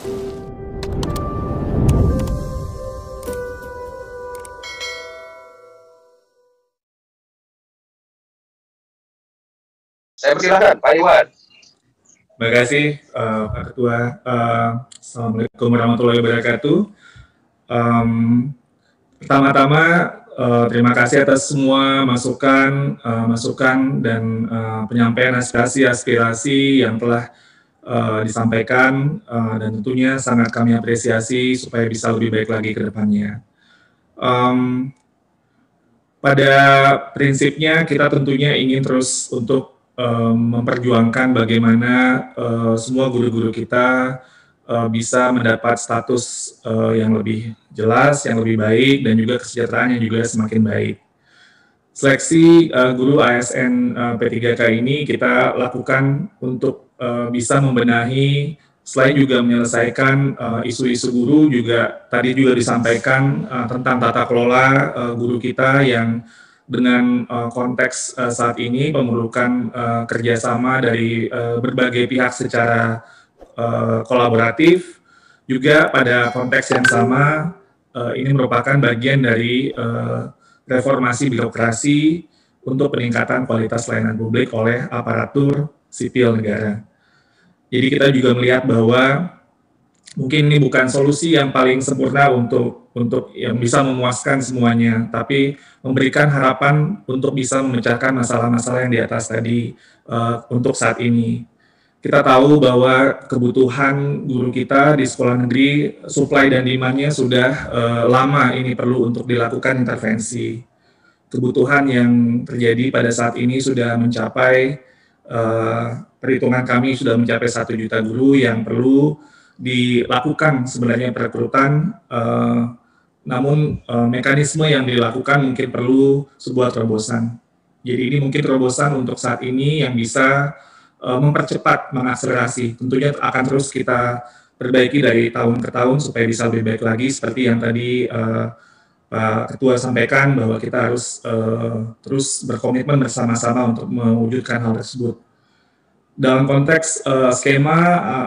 Saya persilahkan, Pak Iwan. Terima kasih, Pak Ketua. Assalamualaikum warahmatullahi wabarakatuh. Pertama-tama, terima kasih atas semua masukan dan penyampaian aspirasi yang telah disampaikan, dan tentunya sangat kami apresiasi supaya bisa lebih baik lagi ke depannya. Pada prinsipnya kita tentunya ingin terus untuk memperjuangkan bagaimana semua guru-guru kita bisa mendapat status yang lebih jelas, yang lebih baik, dan juga kesejahteraannya juga semakin baik. Seleksi guru ASN P3K ini kita lakukan untuk bisa membenahi, selain juga menyelesaikan isu-isu guru, juga tadi juga disampaikan tentang tata kelola guru kita yang dengan konteks saat ini memerlukan kerjasama dari berbagai pihak secara kolaboratif. Juga pada konteks yang sama, ini merupakan bagian dari reformasi birokrasi untuk peningkatan kualitas layanan publik oleh aparatur sipil negara. Jadi kita juga melihat bahwa mungkin ini bukan solusi yang paling sempurna untuk yang bisa memuaskan semuanya, tapi memberikan harapan untuk bisa memecahkan masalah-masalah yang di atas tadi untuk saat ini. Kita tahu bahwa kebutuhan guru kita di sekolah negeri, supply dan demand-nya sudah lama ini perlu untuk dilakukan intervensi. Kebutuhan yang terjadi pada saat ini sudah mencapai, perhitungan kami sudah mencapai 1 juta guru yang perlu dilakukan sebenarnya perekrutan, namun mekanisme yang dilakukan mungkin perlu sebuah terobosan. Jadi ini mungkin terobosan untuk saat ini yang bisa mempercepat, mengakselerasi. Tentunya akan terus kita perbaiki dari tahun ke tahun supaya bisa lebih baik lagi, seperti yang tadi Pak Ketua sampaikan bahwa kita harus terus berkomitmen bersama-sama untuk mewujudkan hal tersebut. Dalam konteks skema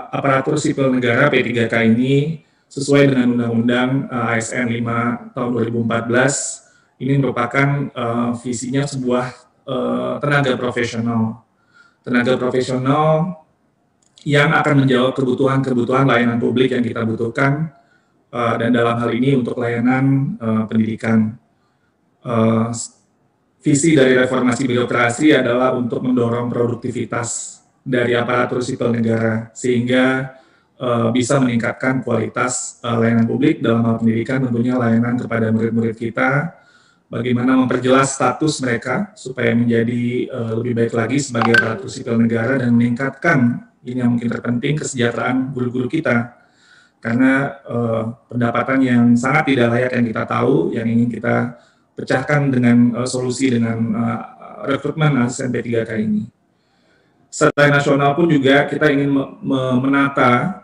aparatur sipil negara P3K ini sesuai dengan Undang-Undang ASN 5 tahun 2014, ini merupakan visinya sebuah tenaga profesional yang akan menjawab kebutuhan layanan publik yang kita butuhkan, dan dalam hal ini untuk layanan pendidikan. Visi dari reformasi birokrasi adalah untuk mendorong produktivitas dari aparatur sipil negara sehingga bisa meningkatkan kualitas layanan publik dalam hal pendidikan, tentunya layanan kepada murid-murid kita, bagaimana memperjelas status mereka supaya menjadi lebih baik lagi sebagai aparatur sipil negara dan meningkatkan, ini yang mungkin terpenting, kesejahteraan guru-guru kita. Karena pendapatan yang sangat tidak layak yang kita tahu, yang ingin kita pecahkan dengan solusi dengan rekrutmen ASN P3K ini. Secara nasional pun juga kita ingin menata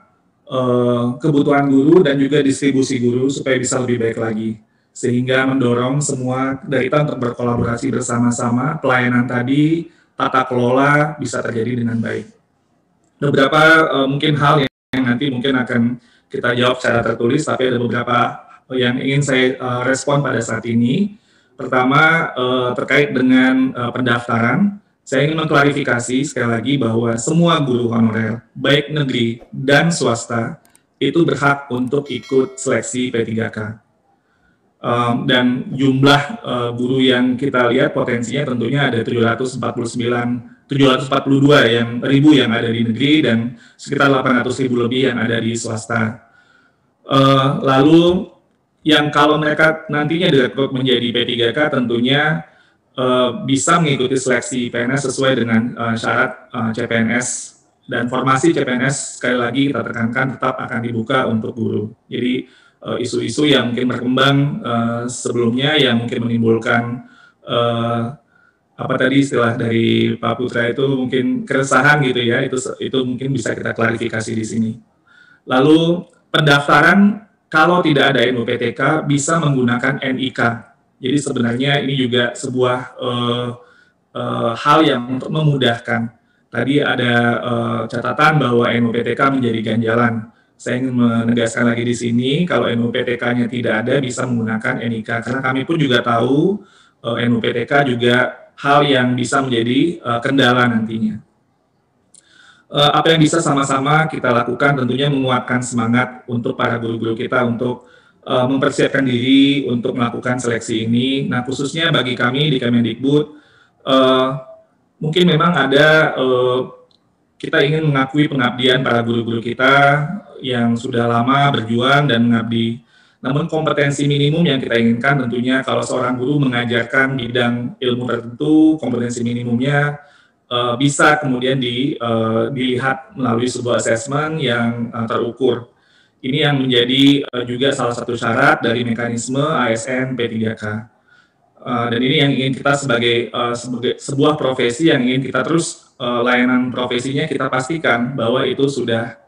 kebutuhan guru dan juga distribusi guru supaya bisa lebih baik lagi. Sehingga mendorong semua dari kita untuk berkolaborasi bersama-sama, pelayanan tadi, tata kelola bisa terjadi dengan baik. Beberapa mungkin hal yang nanti mungkin akan kita jawab secara tertulis, tapi ada beberapa yang ingin saya respon pada saat ini. Pertama, terkait dengan pendaftaran, saya ingin mengklarifikasi sekali lagi bahwa semua guru honorer, baik negeri dan swasta, itu berhak untuk ikut seleksi P3K. Dan jumlah guru yang kita lihat potensinya tentunya ada 742 ribu yang ada di negeri dan sekitar 800 ribu lebih yang ada di swasta. Lalu yang kalau mereka nantinya direkrut menjadi P3K tentunya bisa mengikuti seleksi PNS sesuai dengan syarat CPNS, dan formasi CPNS sekali lagi kita tekankan tetap akan dibuka untuk guru. Jadi isu-isu yang mungkin berkembang sebelumnya yang mungkin menimbulkan apa tadi istilah dari Pak Putra itu mungkin keresahan gitu ya, itu mungkin bisa kita klarifikasi di sini. Lalu pendaftaran kalau tidak ada NUPTK bisa menggunakan NIK. Jadi sebenarnya ini juga sebuah hal yang untuk memudahkan. Tadi ada catatan bahwa NUPTK menjadi ganjalan. saya ingin menegaskan lagi di sini, kalau NUPTK-nya tidak ada, bisa menggunakan NIK. Karena kami pun juga tahu NUPTK juga hal yang bisa menjadi kendala nantinya. Apa yang bisa sama-sama kita lakukan tentunya menguatkan semangat untuk para guru-guru kita untuk mempersiapkan diri untuk melakukan seleksi ini. Nah, khususnya bagi kami di Kemendikbud, mungkin memang ada kita ingin mengakui pengabdian para guru-guru kita yang sudah lama berjuang dan mengabdi. Namun kompetensi minimum yang kita inginkan tentunya kalau seorang guru mengajarkan bidang ilmu tertentu, kompetensi minimumnya bisa kemudian dilihat melalui sebuah assessment yang terukur. Ini yang menjadi juga salah satu syarat dari mekanisme ASN P3K. Dan ini yang ingin kita sebagai sebuah profesi yang ingin kita terus layanan profesinya kita pastikan bahwa itu sudah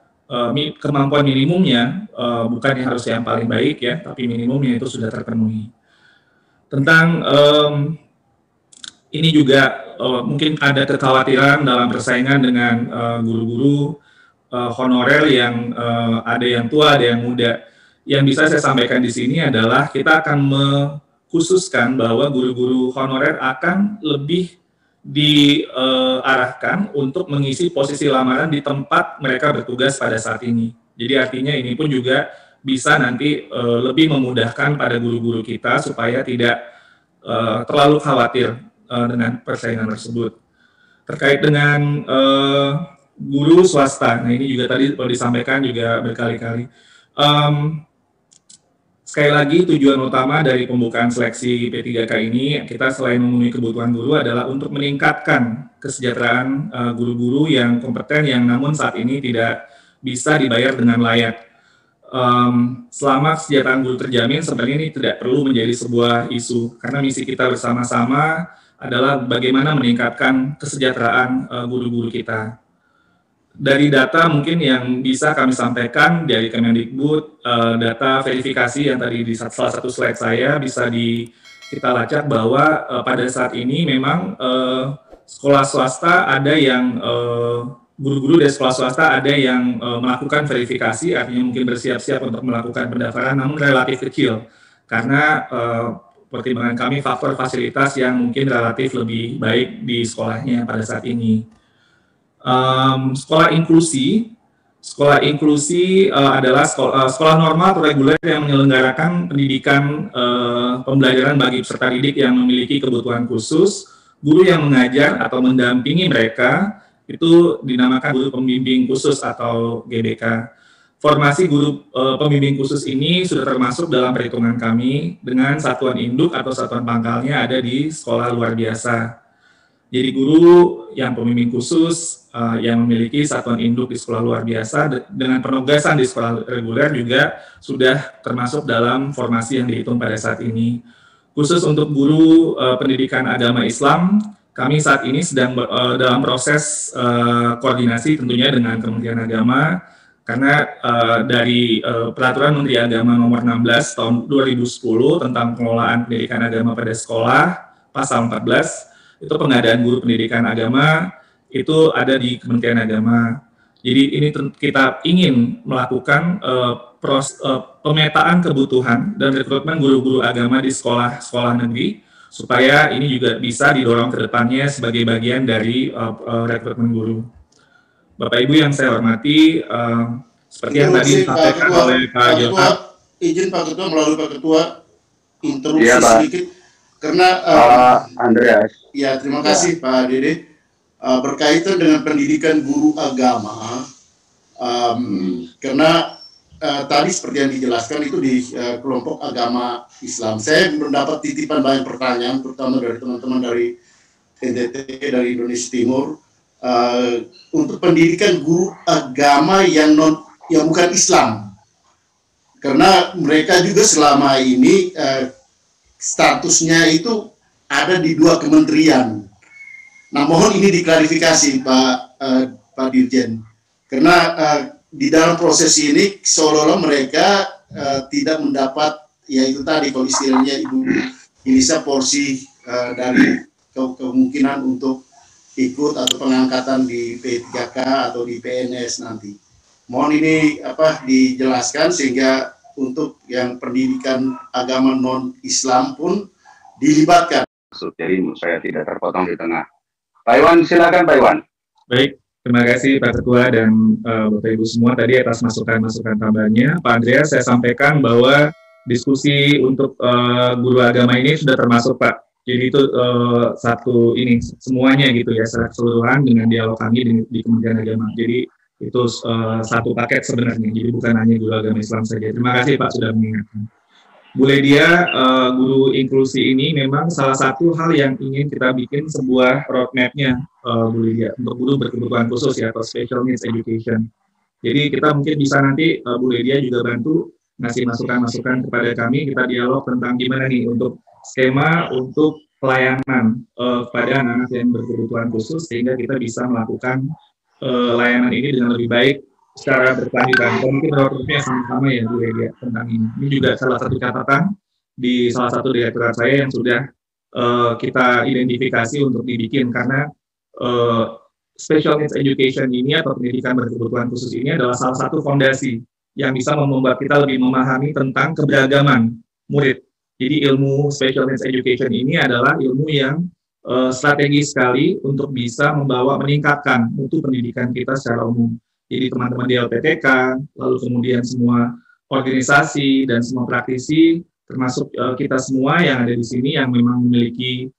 kemampuan minimumnya, bukan yang harus yang paling baik ya, tapi minimumnya itu sudah terpenuhi. Tentang ini juga mungkin ada kekhawatiran dalam persaingan dengan guru-guru honorer yang ada yang tua, ada yang muda. Yang bisa saya sampaikan di sini adalah kita akan mengkhususkan bahwa guru-guru honorer akan lebih diarahkan untuk mengisi posisi lamaran di tempat mereka bertugas pada saat ini. Jadi artinya ini pun juga bisa nanti lebih memudahkan pada guru-guru kita supaya tidak terlalu khawatir dengan persaingan tersebut. Terkait dengan guru swasta, nah ini juga tadi disampaikan juga berkali-kali. Sekali lagi tujuan utama dari pembukaan seleksi P3K ini, kita selain memenuhi kebutuhan guru adalah untuk meningkatkan kesejahteraan guru-guru yang kompeten yang namun saat ini tidak bisa dibayar dengan layak. Selama kesejahteraan guru terjamin, sebenarnya ini tidak perlu menjadi sebuah isu, karena misi kita bersama-sama adalah bagaimana meningkatkan kesejahteraan guru-guru kita. Dari data mungkin yang bisa kami sampaikan dari Kemendikbud, data verifikasi yang tadi di salah satu slide saya bisa kita lacak bahwa pada saat ini memang sekolah swasta ada yang guru-guru dari sekolah swasta ada yang melakukan verifikasi, artinya mungkin bersiap-siap untuk melakukan pendaftaran, namun relatif kecil karena pertimbangan kami faktor fasilitas yang mungkin relatif lebih baik di sekolahnya pada saat ini. Sekolah inklusi adalah sekolah normal atau reguler yang menyelenggarakan pendidikan pembelajaran bagi peserta didik yang memiliki kebutuhan khusus. Guru yang mengajar atau mendampingi mereka itu dinamakan guru pembimbing khusus atau GBK. Formasi guru pembimbing khusus ini sudah termasuk dalam perhitungan kami dengan satuan induk atau satuan pangkalnya ada di sekolah luar biasa. Jadi guru yang pembimbing khusus yang memiliki satuan induk di sekolah luar biasa dengan penugasan di sekolah reguler juga sudah termasuk dalam formasi yang dihitung pada saat ini. Khusus untuk guru pendidikan agama Islam, kami saat ini sedang dalam proses koordinasi tentunya dengan Kementerian Agama, karena dari Peraturan Menteri Agama Nomor 16 Tahun 2010 tentang pengelolaan pendidikan agama pada sekolah, Pasal 14, itu pengadaan guru pendidikan agama, itu ada di Kementerian Agama. Jadi ini kita ingin melakukan pemetaan kebutuhan dan rekrutmen guru-guru agama di sekolah negeri, supaya ini juga bisa didorong ke depannya sebagai bagian dari rekrutmen guru. Bapak Ibu yang saya hormati, seperti yang tadi disampaikan oleh Pak Johan. Izin Pak Ketua, melalui Pak Ketua, interupsi sedikit, karena Andreas. Ya, terima kasih Pak Dede. Berkaitan dengan pendidikan guru agama, karena tadi seperti yang dijelaskan itu di kelompok agama Islam. Saya mendapat titipan banyak pertanyaan, terutama dari teman-teman dari NTT, dari Indonesia Timur, untuk pendidikan guru agama yang bukan Islam, karena mereka juga selama ini statusnya itu ada di 2 kementerian. Nah, mohon ini diklarifikasi Pak Dirjen, karena di dalam proses ini seolah-olah mereka tidak mendapat, yaitu tadi kalau istilahnya Ibu Elisa, porsi dari kemungkinan untuk ikut atau pengangkatan di P3K atau di PNS nanti. Mohon ini dijelaskan sehingga untuk yang pendidikan agama non-Islam pun dilibatkan. Jadi saya tidak terpotong di tengah. Pak Iwan, silakan Pak Iwan. Baik, terima kasih Pak Ketua dan Bapak Ibu semua tadi atas masukan-masukan tambahannya. Pak Andreas, saya sampaikan bahwa diskusi untuk guru agama ini sudah termasuk Pak. Jadi itu satu ini semuanya gitu ya, secara keseluruhan dengan dialog kami di Kementerian Agama. Jadi itu satu paket sebenarnya, jadi bukan hanya guru agama Islam saja. Terima kasih Pak sudah mengingatkan. Bu Ledia, guru inklusi ini memang salah satu hal yang ingin kita bikin sebuah roadmap-nya, Bu Ledia, untuk guru berkebutuhan khusus ya, atau special needs education. Jadi kita mungkin bisa nanti Bu Ledia juga bantu ngasih masukan-masukan kepada kami, kita dialog tentang gimana nih untuk skema untuk pelayanan kepada anak-anak yang berkebutuhan khusus, sehingga kita bisa melakukan layanan ini dengan lebih baik secara berkelanjutan. Mungkin roadmap-nya sama-sama ya Bu Ledia tentang ini. Ini juga salah satu catatan di salah satu direktorat saya yang sudah kita identifikasi untuk dibikin, karena special needs education ini atau pendidikan berkebutuhan khusus ini adalah salah satu fondasi yang bisa membuat kita lebih memahami tentang keberagaman murid. Jadi ilmu special needs education ini adalah ilmu yang strategis sekali untuk bisa meningkatkan mutu pendidikan kita secara umum. Jadi teman-teman di LPTK, lalu kemudian semua organisasi dan semua praktisi, termasuk kita semua yang ada di sini yang memang memiliki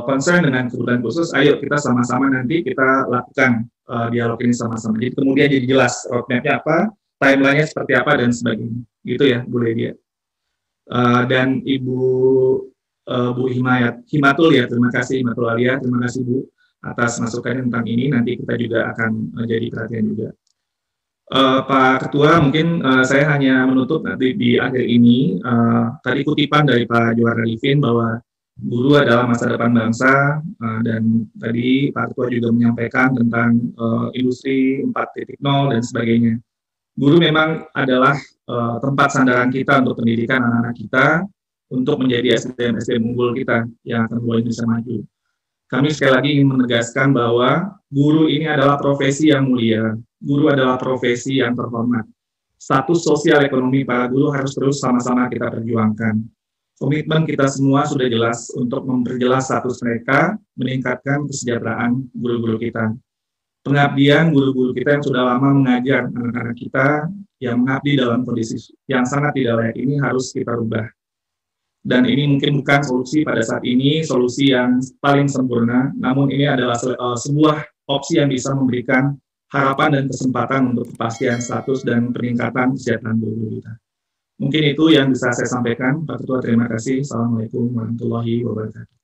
concern dengan kebutuhan khusus, ayo kita sama-sama nanti kita lakukan dialog ini sama-sama. Jadi kemudian jadi jelas roadmap-nya apa, timeline-nya seperti apa, dan sebagainya. Gitu ya, Bu Ledia. Dan Ibu Bu Himatul ya, terima kasih Himatul Alia, terima kasih Bu atas masukannya tentang ini, nanti kita juga akan jadi perhatian juga. Pak Ketua, mungkin saya hanya menutup nanti di akhir ini, tadi kutipan dari Pak Johar Arifin bahwa guru adalah masa depan bangsa, dan tadi Pak Ketua juga menyampaikan tentang industri 4.0 dan sebagainya. Guru memang adalah tempat sandaran kita untuk pendidikan anak-anak kita, untuk menjadi SDM-SDM unggul kita yang akan membawa Indonesia maju. Kami sekali lagi ingin menegaskan bahwa guru ini adalah profesi yang mulia, guru adalah profesi yang terhormat. Status sosial ekonomi para guru harus terus sama-sama kita perjuangkan. Komitmen kita semua sudah jelas untuk memperjelas status mereka, meningkatkan kesejahteraan guru-guru kita. Pengabdian guru-guru kita yang sudah lama mengajar anak-anak kita yang mengabdi dalam kondisi yang sangat tidak layak ini harus kita rubah. Dan ini mungkin bukan solusi pada saat ini, solusi yang paling sempurna, namun ini adalah sebuah opsi yang bisa memberikan harapan dan kesempatan untuk kepastian status dan peningkatan kesejahteraan guru kita. Mungkin itu yang bisa saya sampaikan, Pak Ketua, terima kasih. Assalamualaikum warahmatullahi wabarakatuh.